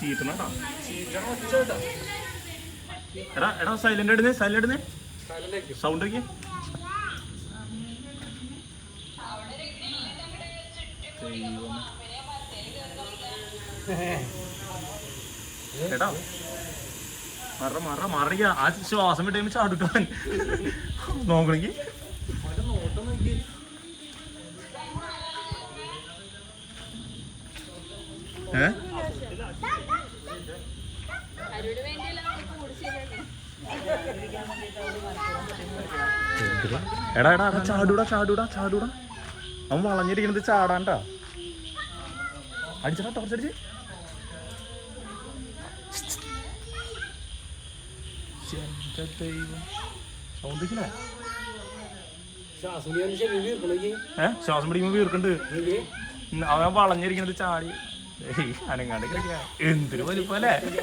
ചീറ്റണട്ടാ. എടാ എടാ silent ഇടുന്നേ, silent ഇടുന്നേ, sound ഒക്കെ. എടാ മറിയ ആ ശ്വാസം വിട്ട് കഴിയുമ്പോൾ ചാടുക്കാൻ നോക്കണെങ്കി. എടാ എടാ ചാടൂടാ ചാടൂടാ ചാടൂടാ. അവൻ വളഞ്ഞിരിക്കണത് ചാടാണ്ടാ. അടിച്ചടാ ടോർച്ചടിച്ച്. ശ്വാസം പിടിക്കുമ്പോ വീർക്കുണ്ട്. അവൻ വളഞ്ഞിരിക്കണത് ചാടി അനങ്ങാണ്ട്. എന്തൊരു വലിപ്പല്ലേ.